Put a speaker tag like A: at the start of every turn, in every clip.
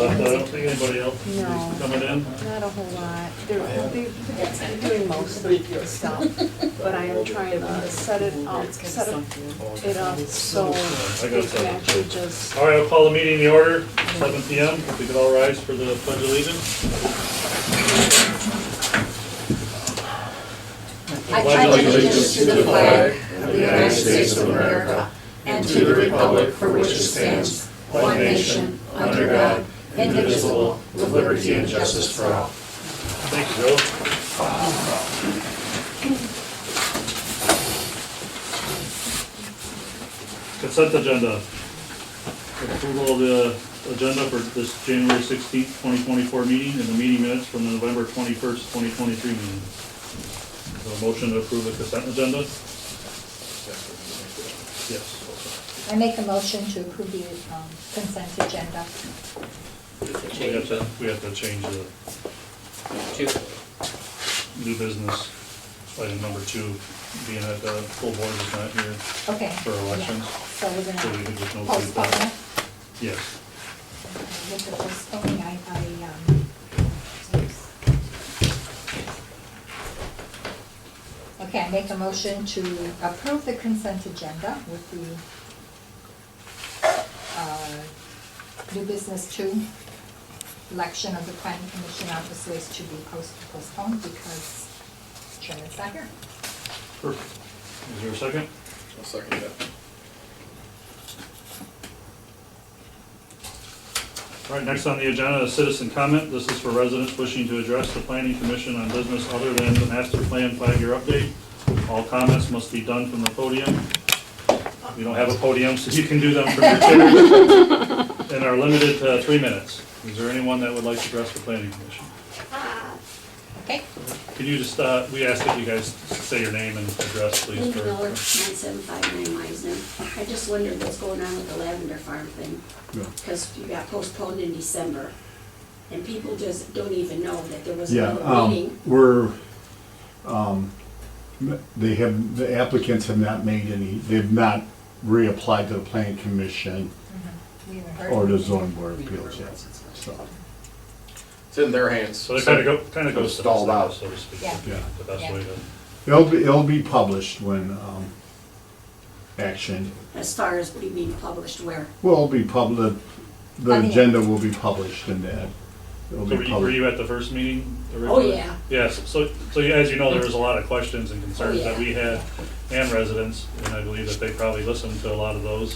A: But I don't think anybody else is
B: No.
A: coming in.
B: Not a whole lot. They're doing most of the stuff, but I am trying to set it up so
A: I got
B: we
A: some.
B: can actually just.
A: All right, I'll call the meeting in order, 7 PM. If we could all rise for the pledge of allegiance.
C: I pledge allegiance to the flag of the United States of America and to the republic for which it stands, one nation, under God, indivisible, with liberty and justice for all.
A: Thank you, Bill. Consent agenda. Approval of the agenda for this January 16th, 2024 meeting and the meeting minutes from the November 21st, 2023 meeting. So a motion to approve the consent agenda? Yes.
C: I make a motion to approve the consent agenda.
A: We have to change the new business item number 2, being that the full board is not here
C: Okay.
A: for elections.
C: So we're
A: So we could just
C: gonna
A: notate
C: postpone
A: that.
C: it.
A: Yes.
C: With the postponing, Okay, I make a motion to approve the consent agenda with the new business 2, election of the planning commission officers to be postponed because chairman's not here.
A: Perfect. Is there a second?
D: I'll second that.
A: All right, next on the agenda is citizen comment. This is for residents wishing to address the planning commission on business other than the master plan 5-year update. All comments must be done from the podium. We don't have a podium, so you can do them from your chairs and are limited to 3 minutes. Is there anyone that would like to address the planning commission?
C: Okay?
A: Could you just, we ask that you guys say your name and address, please.
E: Linda
A: for-
E: Miller, 9759 Meisner. I just wondered what's going on with the lavender farm thing. Because you got postponed in December, and people just don't even know that there was another meeting.
F: The applicants have not made any, they've not reapplied to the planning commission
C: We haven't heard
F: or the
C: anything.
F: zoning board of appeals yet, so.
D: It's in their hands.
A: So it kind of goes to the
F: Stalled out.
A: so to speak.
C: Yeah.
A: would be The best
C: Yeah.
A: way to.
F: It'll be published when, action,
E: As far as being published where?
F: will be public, the
C: On the-
F: agenda will be published in that. It'll
A: So
F: be
A: were
F: published.
A: you at the first meeting
E: Oh,
A: originally?
E: yeah.
A: Yes, so as you know, there was a lot of questions and concerns that
E: yeah.
A: we had and residents, and I believe that they probably listened to a lot of those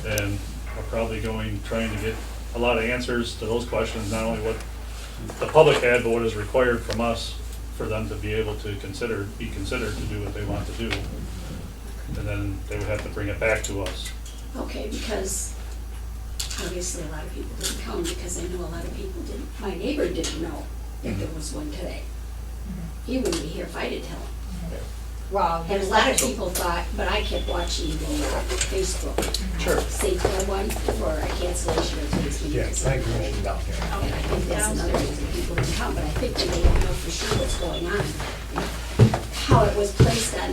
A: and are probably trying to get a lot of answers to those questions, not only what the public had, but what is required from us for them to be able to be considered to do what they want to do. And then they would have to bring it back to us.
E: Okay, because obviously a lot of people didn't come, because I know a lot of people didn't, my neighbor didn't know that there was one today. He wouldn't be here if I didn't tell him.
C: Well,
E: And
C: there's
E: a lot of people thought, but I kept watching the Facebook.
F: Sure.
E: St. Clair one for a cancellation of today's meeting.
F: Yeah, planning commission down here.
E: And I think that's another reason people didn't come, but I think they don't know for sure what's going on. How it was placed on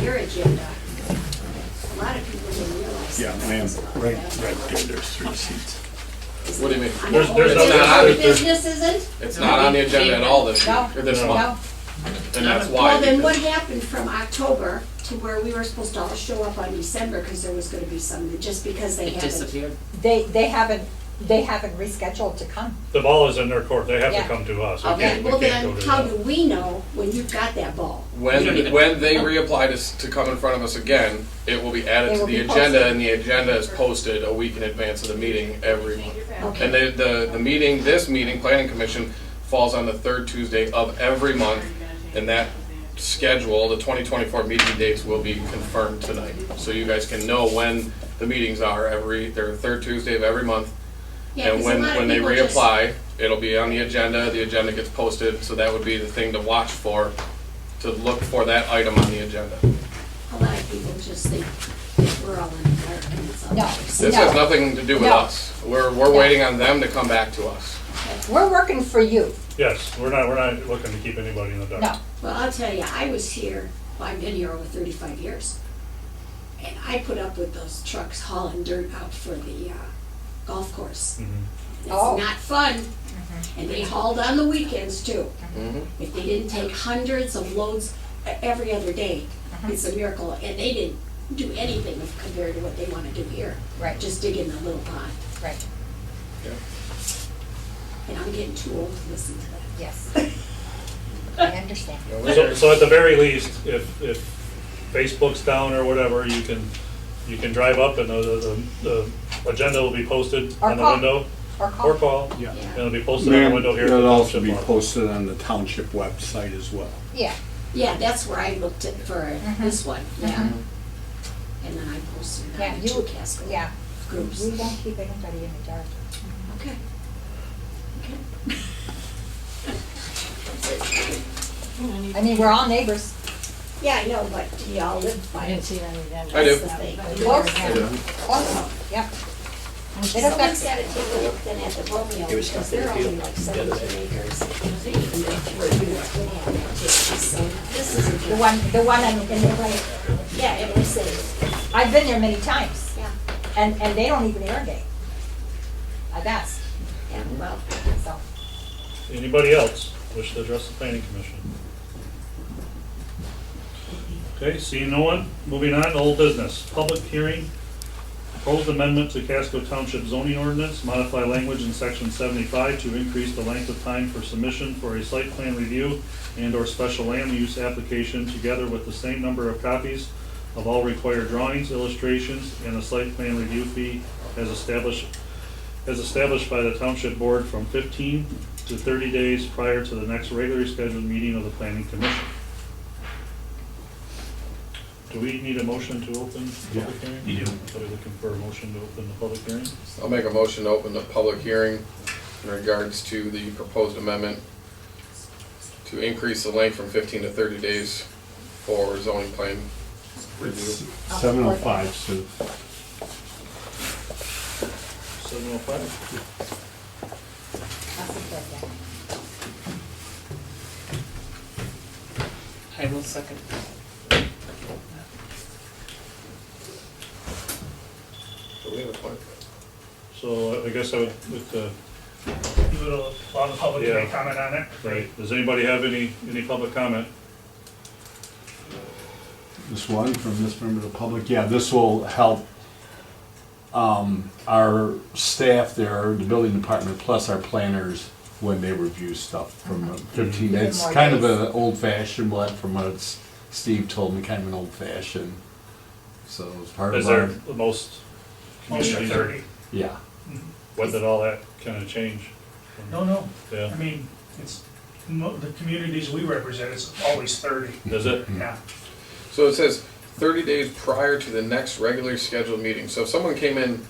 E: your agenda. A lot of people didn't realize.
F: Yeah,
E: that
F: ma'am,
E: was about
F: right
E: that.
F: there, there's 3 seats.
D: What do you mean?
E: I know,
A: There's
E: old
A: nothing-
E: business isn't?
D: It's not on the agenda at all this
C: No,
D: week, or this
A: No.
D: month.
C: no,
D: And that's why.
E: Well, then what
D: because-
E: happened from October to where we were supposed to all show up on December, because there was gonna be some, just because they haven't.
G: disappeared.
C: they haven't rescheduled to come.
A: The ball is in their court, they have to
C: Yeah.
A: come to us.
E: Okay, well
A: We can't
E: then,
A: go to
E: how
A: them.
E: do we know when you've got that ball?
D: When they reapply to come in front of us again, it will be added
C: It
D: to
C: will
D: the
C: be
D: agenda,
C: posted.
D: and the agenda is posted a week in advance of the meeting every month.
E: Okay.
D: And the meeting, this meeting, planning commission, falls on the 3rd Tuesday of every month, and that schedule, the 2024 meeting dates will be confirmed tonight. So you guys can know when the meetings are they're 3rd Tuesday of every month.
E: Yeah,
D: And
E: 'cause a lot of
D: when they
E: people just-
D: reapply, it'll be on the agenda gets posted, so that would be the thing to watch for, to look for that item on the agenda.
E: A lot of people just think that we're all in the dark and it's all.
C: No.
D: This has nothing to do with
C: No.
D: us. We're waiting on them to come back to us.
C: We're working for you.
A: Yes, we're not looking to keep anybody in the dark.
C: No.
E: Well, I'll tell you, I was here, well, I've been here over 35 years. And I put up with those trucks hauling dirt out for the golf course.
A: Mhm.
E: It's
C: Oh.
E: not fun, and they hauled on the weekends too.
D: Mhm.
E: If they didn't take hundreds of loads every other day, it's a miracle, and they didn't do anything compared to what they wanna do here.
C: Right.
E: Just dig in a little pond,
C: Right,
D: Yeah.
E: and I'm getting too old to listen to that.
C: yes. I understand.
A: So at the very least, if Facebook's down or whatever, you can drive up and the agenda will be posted
C: Or
A: on the
C: call.
A: window.
C: Or
A: Or
C: call.
A: call,
F: Yeah.
A: and it'll be posted on the
F: Ma'am,
A: window here at the
F: it'll also
A: township
F: be
A: office.
F: posted on the township website as well.
C: Yeah,
E: Yeah, that's where I looked at for this one, yeah. And then I posted it
C: yeah,
E: on the two
C: you,
E: Casco
C: yeah.
E: groups.
C: We won't keep anybody in the dark.
E: Okay.
C: I mean, we're all neighbors.
E: Yeah, I know, but do y'all live by it?
D: I do.
E: That's the thing.
C: Close. Close, yeah. It
E: Someone's
C: affects,
E: gotta take a look then at the Romeo, because they're only like 17 acres. They even got 4 units, we have activities, so this isn't.
C: the one in the right,
E: Yeah, it was safe,
C: I've been there many times,
E: yeah,
C: and they don't even irrigate. I've asked,
E: yeah, well,
C: so.
A: Anybody else wish to address the planning commission? Okay, seeing no one, moving on, old business, public hearing, proposed amendment to Casco Township zoning ordinance, modify language in section 75 to increase the length of time for submission for a site plan review and/or special land use application, together with the same number of copies of all required drawings, illustrations, and a site plan review fee as established by the township board from 15 to 30 days prior to the next regularly scheduled meeting of the planning commission. Do we need a motion to open the public hearing?
F: You do.
A: So we're looking for a motion to open the public hearing?
D: I'll make a motion to open the public hearing in regards to the proposed amendment to increase the length from 15 to 30 days for zoning plan review.
F: 7:05, so
A: 7:05?
C: I'll support that.
G: I will second.
D: Do we have a plan?
A: So I guess I would, with the,
H: You would allow the public to make
A: Yeah.
H: comment on it?
A: right, does anybody have any public comment?
F: this one from this member of the public, yeah, this will help our staff there, the building department, plus our planners, when they review stuff from 15.
C: Even
F: It's
C: more
F: kind of
C: days.
F: an old-fashioned, what, from what Steve told me, kind of an old-fashioned, so it's part
A: Is
F: of
A: there
F: our,
A: the most
H: Most are
A: communities?
H: 30.
F: yeah.
A: When did all that kind of change?
H: No,
A: Yeah,
H: I mean, it's, the communities we represent, it's always 30.
A: is it?
H: Yeah,
D: So it says 30 days prior to the next regularly scheduled meeting. So if someone came in,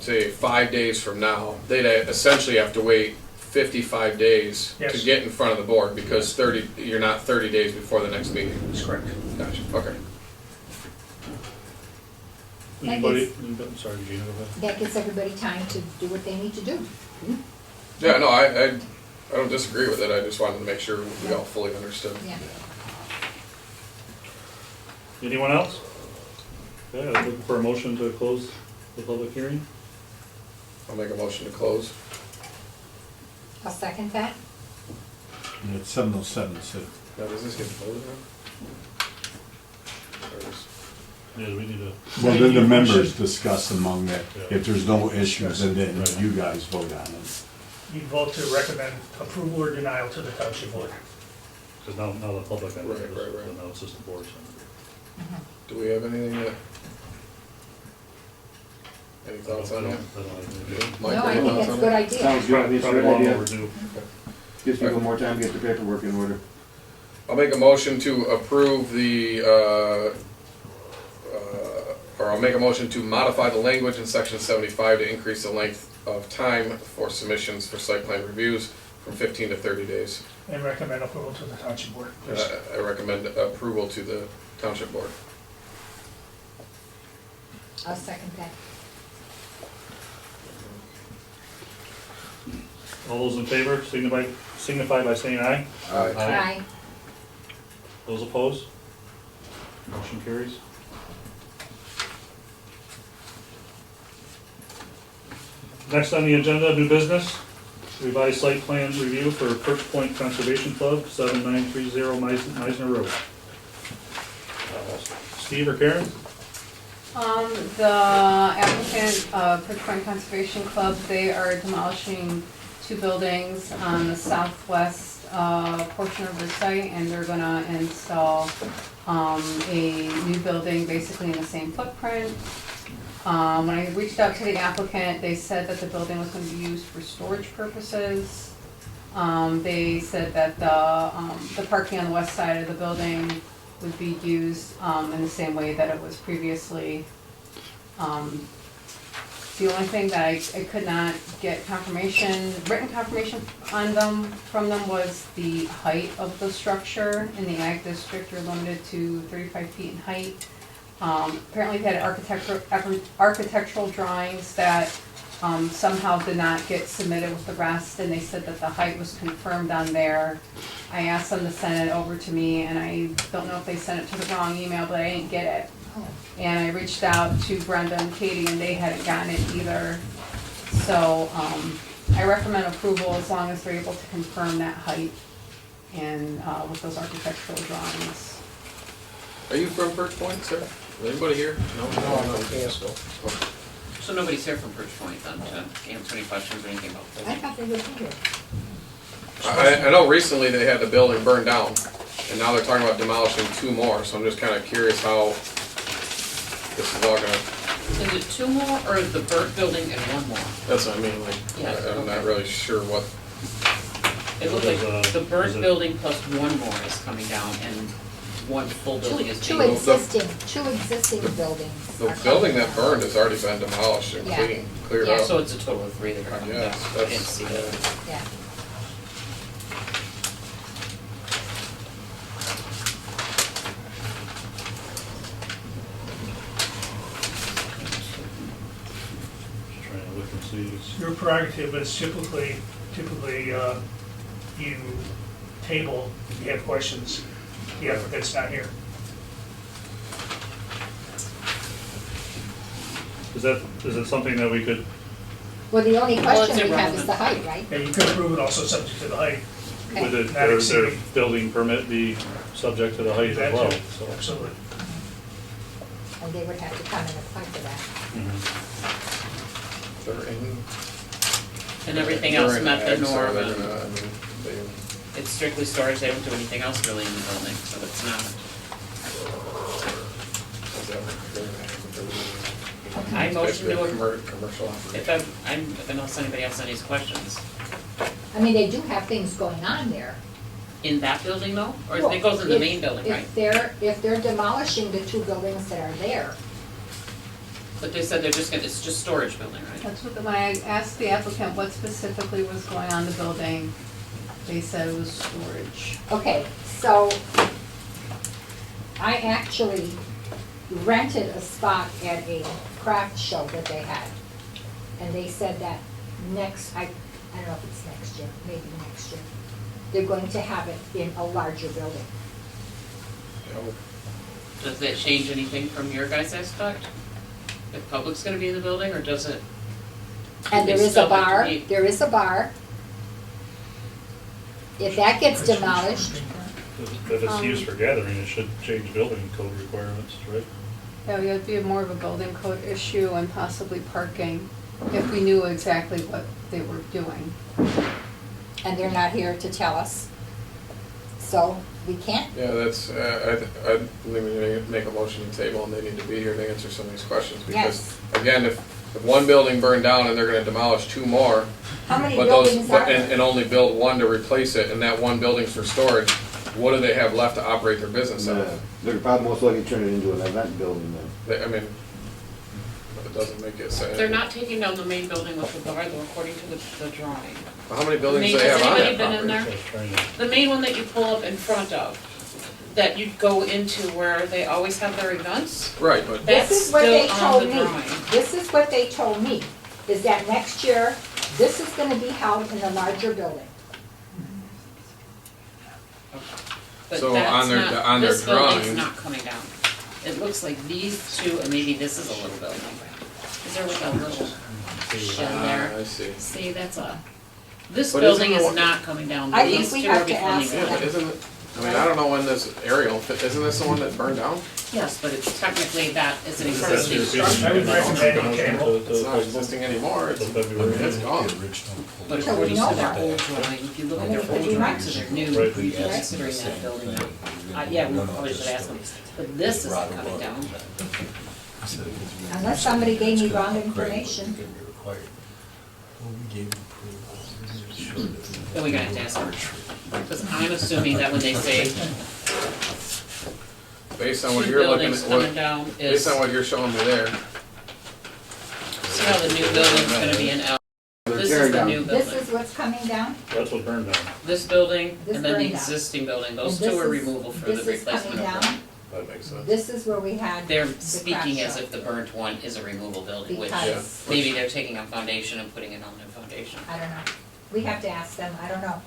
D: say, 5 days from now, they'd essentially have to wait 55 days to
H: Yes.
D: get in front of the board because you're not 30 days before the next meeting.
H: that's correct.
D: Gotcha, okay.
A: Anybody, I'm sorry, Gina, go ahead.
C: That gives everybody time to do what they need to do.
D: Yeah, no, I don't disagree with it. I just wanted to make sure we all fully understood.
C: Yeah.
A: Anyone else? Okay, I'm looking for a motion to close the public hearing.
D: I'll make a motion to close.
C: I'll second that.
F: And it's 7:07, so
D: Now, does this get voted on? Or is-
A: Yeah, we need to,
F: well, then the members discuss among that.
A: Yeah.
F: If there's no issues, and then
A: Right.
F: you guys vote on it.
H: You vote to recommend approval or denial to the township board.
A: because now the public,
D: Right, right.
A: now it's just the board.
D: Do we have anything that? Any thoughts on that? Mike,
C: No, I
D: any
C: think
D: thoughts
C: that's a
D: on
C: good
D: that?
C: idea.
I: Sounds good, I think it's a
A: Probably
I: good
A: long
I: idea.
A: overdue.
I: Gives people more time to get their paperwork in order.
D: I'll make a motion to approve the, or I'll make a motion to modify the language in section 75 to increase the length of time for submissions for site plan reviews from 15 to 30 days.
H: And recommend approval to the township board. please.
D: I recommend approval to the township board.
C: I'll second that.
A: All those in favor, signify by saying aye.
D: Aye.
C: Aye.
A: Those opposed? Motion carries. Next on the agenda, new business, revised site plan review for Perch Point Conservation Club, 7930 Meisner Road. Steve or Karen?
B: The applicant, Perch Point Conservation Club, they are demolishing 2 buildings on the southwest portion of the site, and they're gonna install a new building basically in the same footprint. When I reached out to the applicant, they said that the building was gonna be used for storage purposes. They said that the parking on the west side of the building would be used in the same way that it was previously. The only thing that I could not get confirmation, written confirmation on them, from them was the height of the structure. In the ag district, you're limited to 35 feet in height. Apparently they had architectural drawings that somehow did not get submitted with the rest, and they said that the height was confirmed on there. I asked them to send it over to me, and I don't know if they sent it to the wrong email, but I didn't get it. And I reached out to Brenda and Katie, and they hadn't gotten it either. So I recommend approval as long as they're able to confirm that height and with those architectural drawings.
D: Are you from Perch Point, sir? Is anybody here? No, I'm from Casco.
C: So nobody's here from Perch Point then to answer any questions or anything about
G: I
C: this?
G: thought they were here.
D: I know recently they had the building burned down, and now they're talking about demolishing 2 more, so I'm just kinda curious how this is all gonna,
C: Is it 2 more or is the burnt building and 1 more?
D: that's what I mean, like,
C: Yeah,
D: I'm not
C: okay.
D: really sure what,
C: It looks
A: What
C: like
A: is,
C: the
A: is
C: burnt
A: it-
C: building plus 1 more is coming down and 1 full building is
G: Two
C: being.
G: existing buildings.
D: the
G: are
D: building
G: coming
D: that burned has already been demolished and
G: Yeah.
D: cleared
G: Yeah.
D: up.
C: So it's a total of 3 that are coming down.
D: Yes,
C: I didn't
D: that's,
C: see that.
G: Yeah.
A: Just trying to look and see.
H: It's your prerogative, but it's typically, you table if you have questions. The applicant's not here.
A: Is it something that we could,
G: Well, the only
C: Well, it's
G: question we have is
C: irrelevant.
G: the height, right?
H: Yeah, you could approve it also subject to the height.
G: Okay.
A: would it,
H: Not
A: their
H: exceeding.
A: building permit be subject to the height as
H: That
A: well?
H: too.
A: So.
H: Absolutely.
G: And they would have to come and apply for that.
A: Mhm.
D: they're in.
C: And everything
D: they're
C: else
D: in
C: met the
D: ag, so
C: norm
D: they're
C: and
D: gonna- I mean, they-
C: it's strictly storage, they don't do anything else really in the building, so it's not. I motion
D: Basically a
C: to,
D: commercial
C: if
D: operation.
C: unless anybody else has any questions.
G: I mean, they do have things going on there.
C: In that building though, or
G: Well,
C: it goes in the
G: if-
C: main building, right?
G: If they're demolishing the 2 buildings that are there,
C: But they said it's just storage building, right?
B: That's what, when I asked the applicant what specifically was going on in the building, they said it was storage.
G: okay, so I actually rented a spot at a craft show that they had. And they said that I don't know if it's next year, maybe next year, they're going to have it in a larger building.
C: Does that change anything from your guys' aspect? If public's gonna be in the building, or does it?
G: And there
C: They
G: is a
C: still have to
G: bar,
C: meet.
G: there is a bar. If that gets demolished,
A: If it's used for gathering, it should change building code requirements, right?
B: Yeah, it would be more of a building code issue and possibly parking, if we knew exactly what they were doing.
G: and they're not here to tell us, so we can't.
D: Yeah, that's, I'd make a motion to table, and they need to be here to answer some of these questions, because, again, if one building burned down and they're gonna demolish 2 more,
G: How many
D: but those,
G: buildings are
D: and
G: there?
D: only build 1 to replace it, and that 1 building's for storage, what do they have left to operate their business out of?
I: They're probably most likely turn it into an event building then.
D: I mean, it doesn't make it sense.
C: They're not taking down the main building with the bar though, according to the drawing.
D: How many buildings do
C: Has
D: they have on
C: anybody
D: that
C: been in
D: property?
C: there?
A: So I was trying to,
C: The main one that you pull up in front of, that you'd go into where they always have their events,
D: Right, but
C: that's
G: This is what they
C: still on
G: told
C: the
G: me.
C: drawing.
G: This is what they told me, is that next year, this is gonna be held in a larger building.
C: But
D: So
C: that's
D: on their-
C: not,
D: on their
C: this building's
D: drawing-
C: not coming down. It looks like these 2, and maybe this is a little building. Is there like a little shed
D: I
C: there.
D: see.
C: See, this
D: But
C: building
D: isn't
C: is
D: the
C: not coming down,
G: I think
C: these
G: we
C: two
G: have
C: are
G: to
C: becoming.
G: ask
D: Yeah, but isn't it, I mean, I don't know when this aerial, isn't this the one that burned down?
C: Yes, but it's technically that is an
A: That's
C: existing
A: your
C: structure.
H: I would recommend you table.
D: It's not existing anymore, it's, it's gone.
C: But
G: So we
C: according
G: know
C: to their
G: that.
C: old drawing, if you look
G: I
C: at
G: mean,
C: their
G: it could
C: old
G: be
C: drawings
G: much.
C: to their new,
A: Right.
C: you're considering that building now. Yeah, we probably should ask them, but this isn't coming down.
G: Unless somebody gave me wrong information.
C: Then we're gonna have to ask her. Because I'm assuming that when they say
D: Based on what
C: two
D: you're looking
C: buildings
D: at,
C: coming down is,
D: based on what you're showing me there,
C: see how the new building's gonna be an L.
I: They're
C: This is
I: tearing
C: the
I: down.
C: new
G: This
C: building.
G: is what's coming down?
A: That's what burned down.
C: This building
G: This
C: and then the
G: burned down.
C: existing building, those
G: And
C: two
G: this
C: are
G: is-
C: removal for the
G: This is
C: replacement
G: coming
C: of.
G: down,
D: that makes sense.
G: this is where we had the
C: They're
G: crack
C: speaking as
G: shop.
C: if the burnt one is a removal building, which
G: Because,
C: maybe they're taking a foundation and putting it on their foundation.
G: I don't know, we have to ask them, I don't know.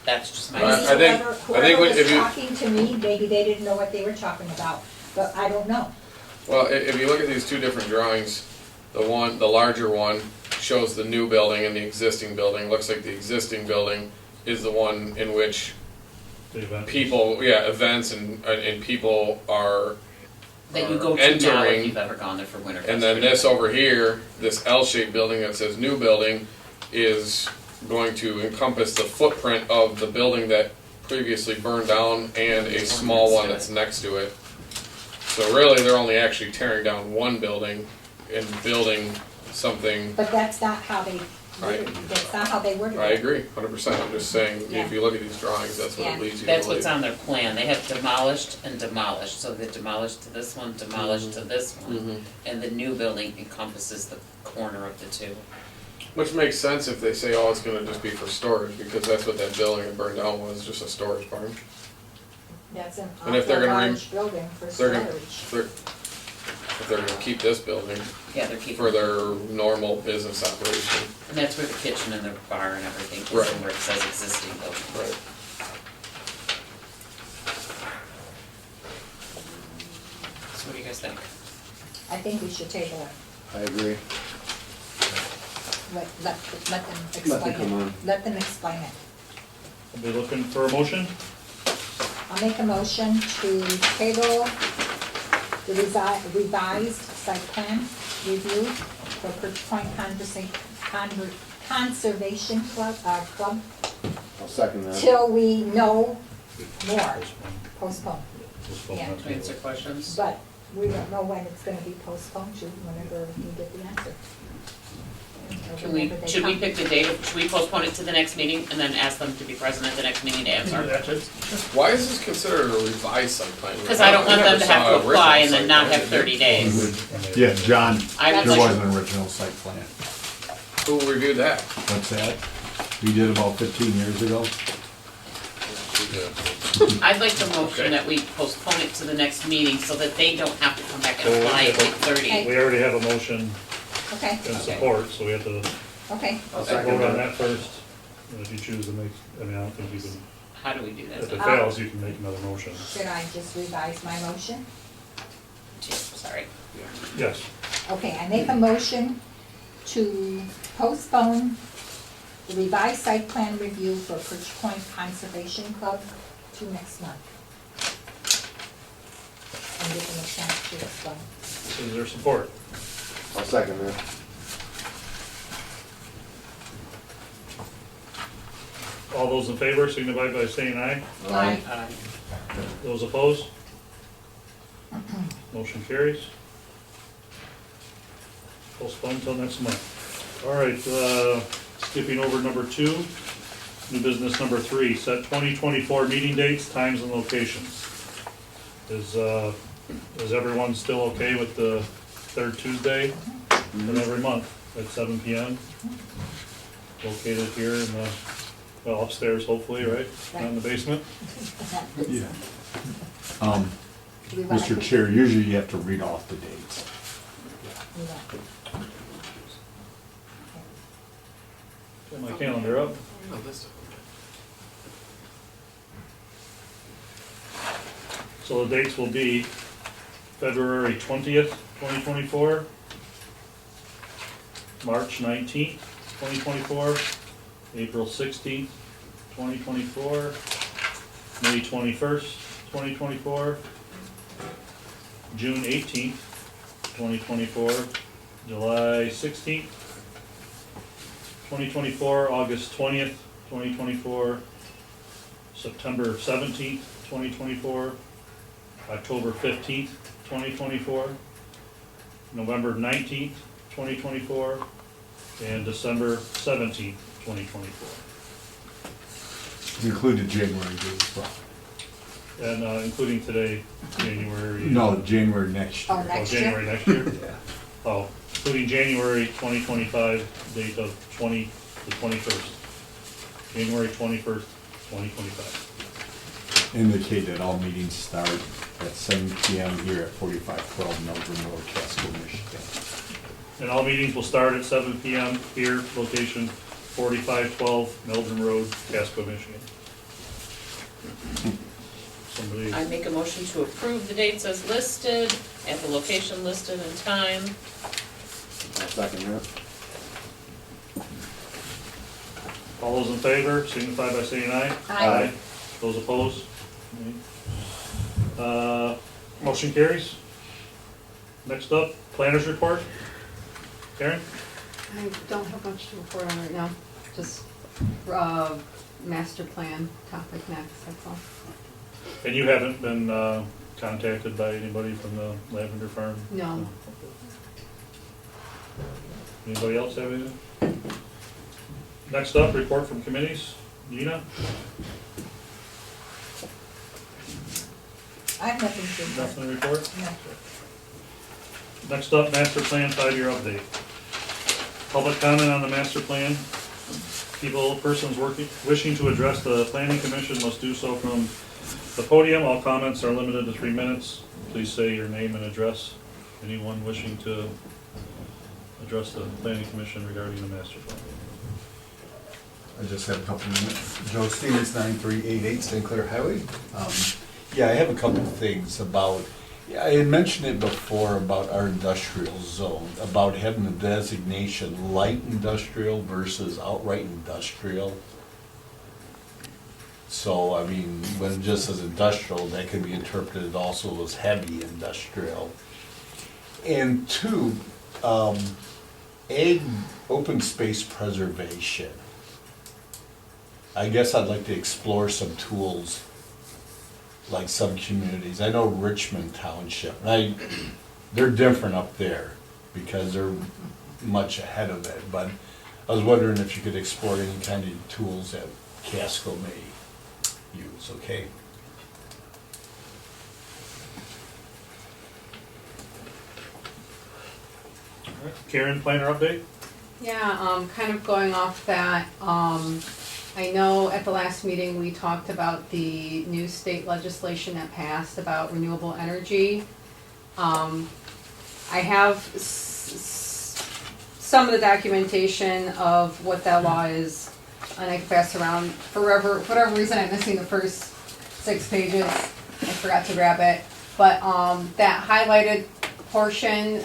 C: That's just my.
D: Right.
G: Maybe
D: I think-
G: whoever
D: I think
G: was
D: if you-
G: talking to me, maybe they didn't know what they were talking about, but I don't know.
D: Well, if you look at these two different drawings, the larger one shows the new building and the existing building. Looks like the existing building is the one in which
A: The event.
D: people, events and people are,
C: That you go to now if
D: entering,
C: you've ever gone there for winter.
D: and then this over here, this L-shaped building that says new building, is going to encompass the footprint of the building that previously burned down and a small one that's next to it. So really, they're only actually tearing down one building and building something.
G: But that's not how they,
D: Right.
G: that's not how they worded it.
D: I agree, 100%. I'm just saying,
G: Yeah.
D: if you look at these drawings, that's what
G: Yeah.
D: it leads you to
C: That's
D: believe.
C: what's on their plan. They have demolished and demolished, so they demolished to this one, demolished to this one.
D: Mhm.
C: And the new building encompasses the corner of the two.
D: Which makes sense if they say, oh, it's gonna just be for storage, because that's what that building that burned down was, just a storage barn.
G: That's an
D: And if they're
G: awful
D: gonna
G: large building for
D: they're gonna-
G: storage.
D: If they're gonna keep this building
C: Yeah, they're keeping.
D: for their normal business operation.
C: And that's where the kitchen and the bar and everything is,
D: Right.
C: and where it says existing building.
D: Right.
C: So what do you guys think?
G: I think we should table it,
I: I agree.
G: let them
I: Let them
G: explain
I: come on.
G: it, let them explain it.
A: I'll be looking for a motion.
G: I'll make a motion to table the revised site plan review for Perch Point Conservation Club,
I: I'll second that.
G: till we know more,
A: Postpone.
G: postpone.
A: Postpone,
G: Yeah.
A: that's
C: To answer questions?
G: But we don't know when it's gonna be postponed to, whenever we get the answer. Or
C: Can we,
G: whenever they
C: should we
G: come.
C: pick the date, should we postpone it to the next meeting and then ask them to be present at the next meeting to answer?
H: That's it.
D: Why is this considered a revised site plan?
C: Because I don't want them to have
D: never
C: to
D: saw
C: apply
D: original
C: and then
D: site
C: not
D: plan.
C: have 30 days.
F: Yeah, John,
C: I would
F: there
C: like-
F: was an original site plan.
D: Who reviewed that?
F: What's that? We did about 15 years ago.
C: I'd like to
D: Okay.
C: motion that we postpone it to the next meeting so that they don't have to come back and apply and get 30.
A: We already have a motion
G: Okay,
A: in support, so we have to
G: okay.
I: I'll
A: vote
I: second
A: on
I: that.
A: that first. And if you choose to make, I mean, I don't think you can,
C: How do we do
A: if it
C: that?
A: fails, you can make another motion.
G: Should I just revise my motion?
C: Sorry.
A: Yes.
G: Okay, I make a motion to postpone the revised site plan review for Perch Point Conservation Club to next month. And give them a chance to explain.
A: Is there support?
I: I'll second that.
A: All those in favor signify by saying aye.
G: Aye.
A: Those opposed? Motion carries. Postpone till next month. All right, skipping over number 2, new business number 3, set 2024 meeting dates, times, and locations. Is everyone still okay with the third Tuesday of every month at 7 PM? Located here in the, well, upstairs hopefully, right? Not in the basement?
F: Yeah.
G: Do we wanna
F: Mr.
G: put-
F: Chair, usually you have to read off the dates.
G: Yeah.
A: Get my calendar up.
D: No, this-
A: So the dates will be February 20th, 2024, March 19th, 2024, April 16th, 2024, May 21st, 2024, June 18th, 2024, July 16th, 2024, August 20th, 2024, September 17th, 2024, October 15th, 2024, November 19th, 2024, and December 17th, 2024.
F: Included January date as well.
A: And including today, January.
F: No, January next year.
G: Oh, next year?
A: January next year?
F: Yeah.
A: Oh, including January 2025, date of the 21st. January 21st, 2025.
F: Indicate that all meetings start at 7 PM here at 4512 Meldrum Road, Casco, Michigan.
A: And all meetings will start at 7 PM here, location 4512 Meldrum Road, Casco, Michigan. Somebody,
C: I make a motion to approve the dates as listed, at the location listed and time.
I: I'll second that.
A: all those in favor, signify by saying aye.
G: Aye.
A: Those opposed? Motion carries. Next up, planners report. Karen?
B: I don't have much to report on right now, just, master plan topic next, that's all.
A: And you haven't been contacted by anybody from the Lavender Farm?
B: No.
A: Anybody else have anything? Next up, report from committees. Gina?
G: I have nothing to report.
A: Nothing to report?
G: No.
A: Next up, master plan 5-year update. Public comment on the master plan. Persons wishing to address the planning commission must do so from the podium. All comments are limited to 3 minutes. Please say your name and address. Anyone wishing to address the planning commission regarding the master plan?
J: I just have a couple minutes. Joe Stevens, 9388 St. Clair Highway. Yeah, I have a couple of things about, I had mentioned it before about our industrial zone, about having the designation light industrial versus outright industrial. So, I mean, when it just says industrial, that can be interpreted also as heavy industrial. And two, ag open space preservation. I guess I'd like to explore some tools, like some communities. I know Richmond Township, and they're different up there because they're much ahead of it, but I was wondering if you could explore any kind of tools that Casco may use, okay?
A: Karen, planner update?
B: Yeah, kind of going off that, I know at the last meeting, we talked about the new state legislation that passed about renewable energy. I have some of the documentation of what that law is, and I can pass around. For whatever reason, I'm missing the first 6 pages. I forgot to grab it. But that highlighted portion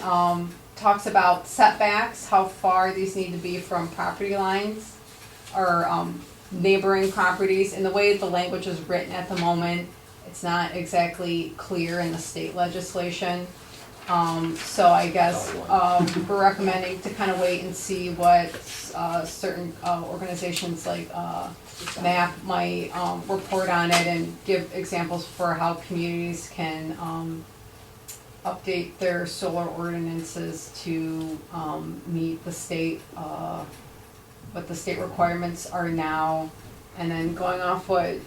B: talks about setbacks, how far these need to be from property lines or neighboring properties. And the way the language is written at the moment, it's not exactly clear in the state legislation. So I guess we're recommending to kind of wait and see what certain organizations like MAP might report on it and give examples for how communities can update their solar ordinances to meet the state, what the state requirements are now. And then going off what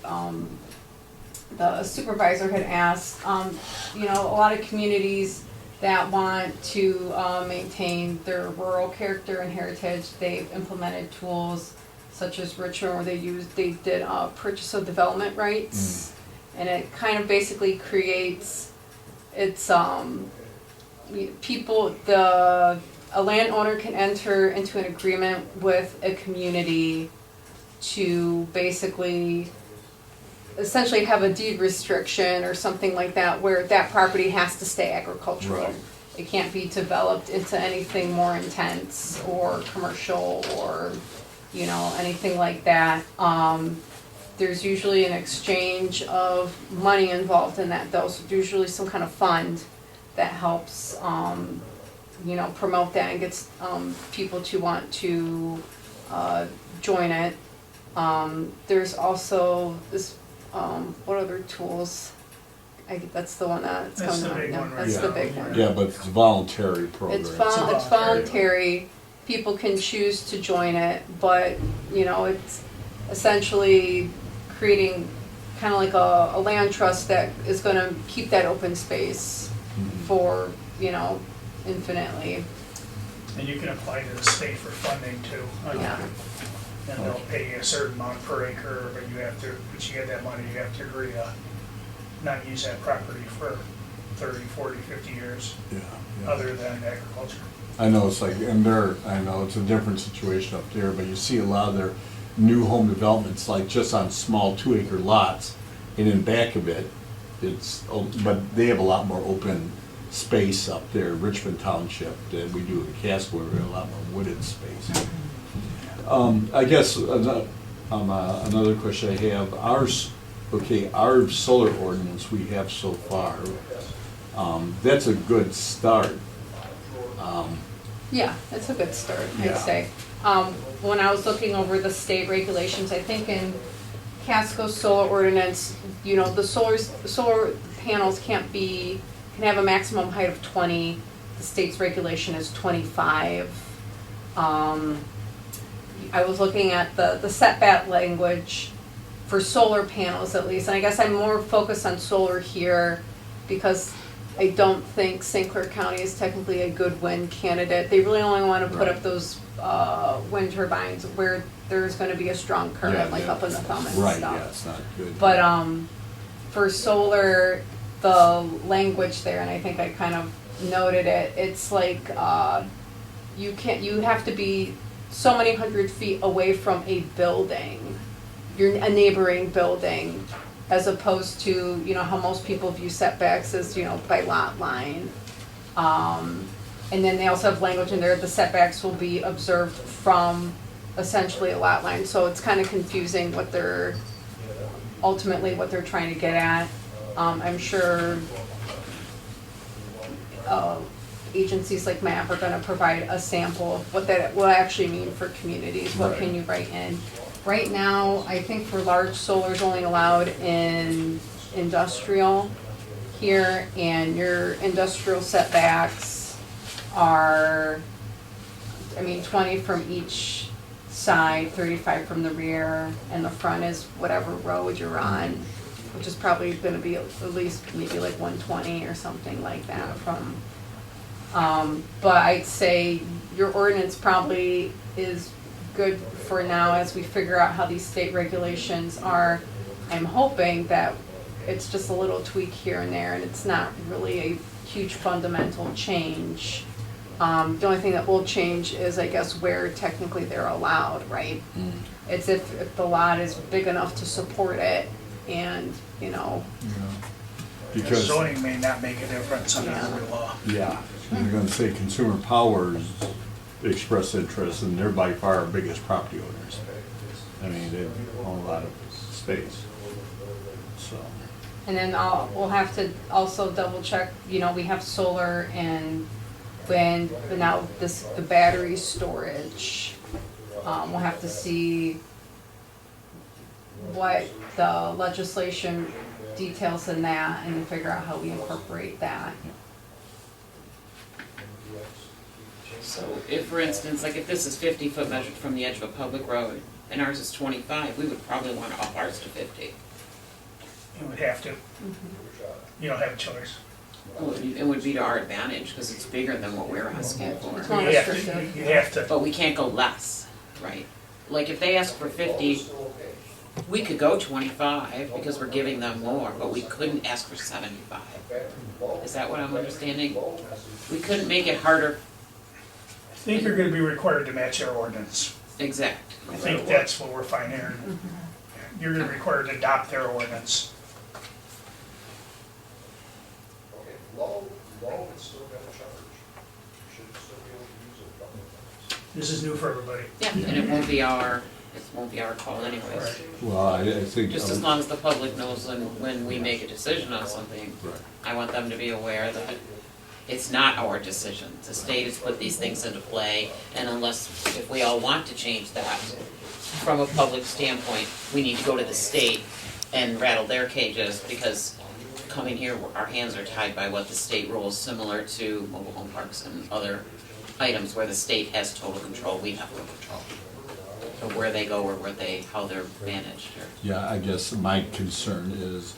B: the supervisor had asked, you know, a lot of communities that want to maintain their rural character and heritage, they've implemented tools such as Richmond, where they did purchase of development rights. And it kind of basically creates, it's people, a landowner can enter into an agreement with a community to basically essentially have a deed restriction or something like that, where that property has to stay agricultural.
J: Right.
B: it can't be developed into anything more intense or commercial or, you know, anything like that. There's usually an exchange of money involved in that though, so there's usually some kind of fund that helps, you know, promote that and gets, people to want to, join it. There's also this, what other tools? That's the one that's
H: That's
B: coming
H: the
B: to
H: big
B: mind,
H: one
B: yeah,
H: right
B: that's the
H: now.
B: big one.
J: Yeah, but it's a voluntary program.
B: It's
H: voluntary.
B: voluntary, people can choose to join it, but, you know, it's essentially creating kind of like a land trust that is gonna keep that open space for, you know, infinitely.
H: And you can apply to the state for funding too.
B: Yeah.
H: And they'll pay you a certain amount per acre, but you have to, once you get that money, you have to agree to not use that property for 30, 40, 50 years,
J: Yeah, yeah.
H: other than agriculture.
J: I know it's like, I know it's a different situation up there, but you see a lot of their new home developments, like just on small 2-acre lots, and in back of it, but they have a lot more open space up there, Richmond Township, than we do in Casco, we have a lot more wooded space. I guess another question I have, our solar ordinance we have so far, that's a good start.
B: Yeah, it's a good start, I'd
J: Yeah.
B: say. When I was looking over the state regulations, I think in Casco solar ordinance, you know, the solar panels can have a maximum height of 20. The state's regulation is 25. I was looking at the setback language for solar panels at least, and I guess I'm more focused on solar here because I don't think St. Clair County is technically a good wind candidate. They really only want to put up those wind turbines where there's going to be a strong current, like up in the thumb and stuff.
J: Right, yeah, it's not good.
B: But for solar, the language there, and I think I kind of noted it, it's like you have to be so many hundred feet away from a building, a neighboring building, as opposed to, you know, how most people view setbacks as, you know, by lot line. And then they also have language in there, the setbacks will be observed from essentially a lot line. So it's kind of confusing what they're trying to get at. I'm sure agencies like MAP are gonna provide a sample of what that will actually mean for communities. What can you write in? Right now, I think for large solar is only allowed in industrial here, and your industrial setbacks are, 20 from each side, 35 from the rear, and the front is whatever road you're on, which is probably gonna be at least maybe like 120 or something like that from, but I'd say your ordinance probably is good for now as we figure out how these state regulations are. I'm hoping that it's just a little tweak here and there, and it's not really a huge fundamental change. The only thing that will change is, I guess, where technically they're allowed, right? It's if the lot is big enough to support it, and, you know.
J: Because,
H: Zoning may not make a difference under the law.
J: yeah, you're gonna say consumer powers express interest, and they're by far our biggest property owners. I mean, they own a lot of space, so.
B: And then we'll have to also double check, you know, we have solar and wind, but now the battery storage. We'll have to see what the legislation details in that and figure out how we incorporate that.
C: So if, for instance, like if this is 50 foot measured from the edge of a public road and ours is 25, we would probably want to up ours to 50.
H: You would have to. You don't have a choice.
C: Well, it would be to our advantage because it's bigger than what we're asking for.
B: It's more
H: You have
B: restrictive.
H: to, you have to.
C: But we can't go less, right? Like if they ask for 50, we could go 25 because we're giving them more, but we couldn't ask for 75. Is that what I'm understanding? We couldn't make it harder.
H: I think you're gonna be required to match our ordinance.
C: Exact.
H: I think that's what we're finding. You're gonna be required to adopt their ordinance. This is new for everybody.
C: Yeah, and it won't be our call anyways.
H: Right.
J: Well, I think.
C: Just as long as the public knows when we make a decision on something,
J: Right.
C: I want them to be aware that it's not our decision. The state has put these things into play, and if we all want to change that, from a public standpoint, we need to go to the state and rattle their cages, because coming here, our hands are tied by what the state rules, similar to mobile home parks and other items where the state has total control, we have no control. So where they go or how they're managed or.
J: Yeah, I guess my concern is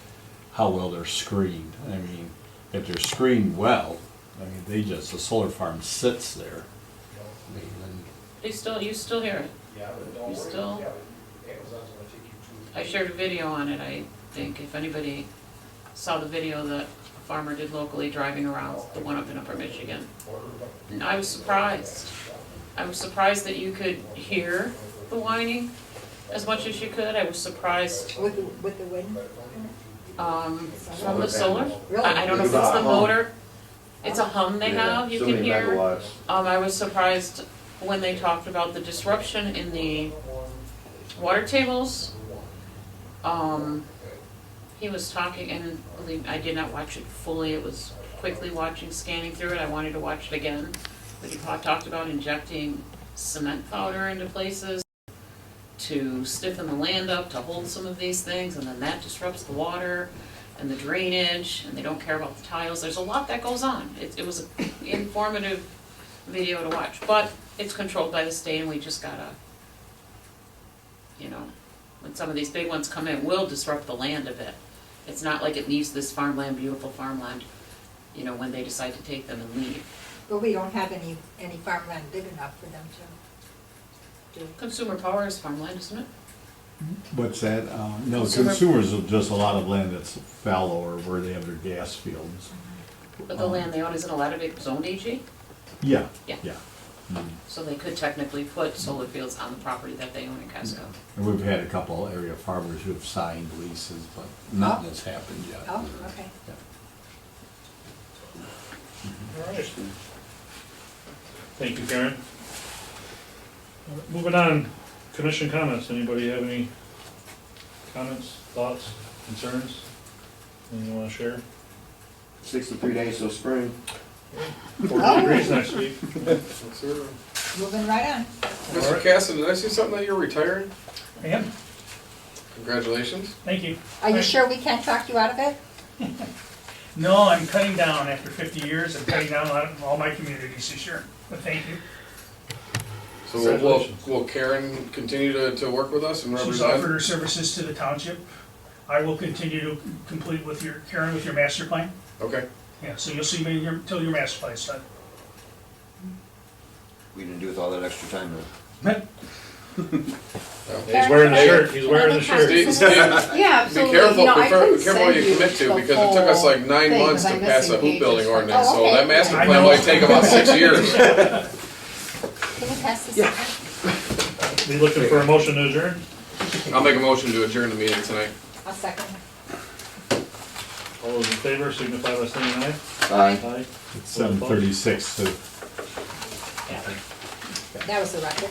J: how well they're screened. I mean, if they're screened well, I mean, the solar farm sits there. I mean, and
C: You still hear it. I shared a video on it, I think, if anybody saw the video that a farmer did locally driving around, the one up in Upper Michigan. And I was surprised. I was surprised that you could hear the whining as much as you could. I was surprised,
G: With the wind?
C: from the solar.
G: Really?
C: I don't know if it's the motor. It's a hum they have, you
I: So
C: can
I: many
C: hear.
I: megawatts.
C: I was surprised when they talked about the disruption in the water tables. He was talking, and believe me, I did not watch it fully, it was quickly scanning through it, I wanted to watch it again. But he talked about injecting cement powder into places to stiffen the land up, to hold some of these things, and then that disrupts the water and the drainage, and they don't care about the tiles. There's a lot that goes on. It was an informative video to watch, but it's controlled by the state, and we just gotta, when some of these big ones come in, will disrupt the land a bit. It's not like it leaves this farmland, beautiful farmland, when they decide to take them and leave.
G: But we don't have any farmland big enough for them to do.
C: Consumer power is farmland, isn't it?
J: what's that? No,
C: Consumer-
J: consumers are just a lot of land that's fallow or where they have their gas fields.
C: But the land they own isn't allowed to be zoned AG,
J: Yeah,
C: Yeah.
J: yeah. Mm.
C: so they could technically put solar fields on the property that they own in Casco.
J: And we've had a couple area farmers who have signed leases, but nothing has happened yet.
G: Oh, okay.
J: Yeah.
A: All right. Thank you, Karen. Moving on, commission comments. Anybody have any comments, thoughts, concerns? Anything you want to share?
I: 63 days till spring.
A: 40 degrees next week.
G: Moving right on.
D: Mr. Casson, did I see something that you're retiring?
H: I am,
D: Congratulations.
H: thank you.
G: Are you sure we can't talk you out of it?
H: No, I'm cutting down after 50 years, I'm cutting down on all my communities this year, but thank you.
D: So
A: Congratulations.
D: will Karen continue to work with us and
H: She's
D: represent?
H: offered her services to the township. I will continue to complete with Karen, with your master plan.
D: Okay.
H: Yeah, so you'll see me until your master plan's done.
I: We didn't do with all that extra time though.
A: He's wearing the shirt, he's wearing the shirt.
D: Steve,
B: Yeah,
D: Be
B: absolutely.
D: careful,
B: No, I
D: be
B: couldn't
D: careful what you
B: send
D: commit to,
B: the
D: because it took us like 9
B: whole
D: months to
B: thing, 'cause
D: pass a
B: I'm
D: hoop building
B: missing
D: ordinance,
G: pages.
D: so
G: Oh,
D: that
G: okay.
D: master
H: I
D: plan
H: know.
D: might take about 6 years.
G: Can you pass this?
A: Be looking for a motion to adjourn?
D: I'll make a motion to adjourn the meeting tonight.
G: I'll second.
A: All those in favor signify by saying aye.
I: Aye.
A: Aye.
J: It's 7:36, so
G: That was the record.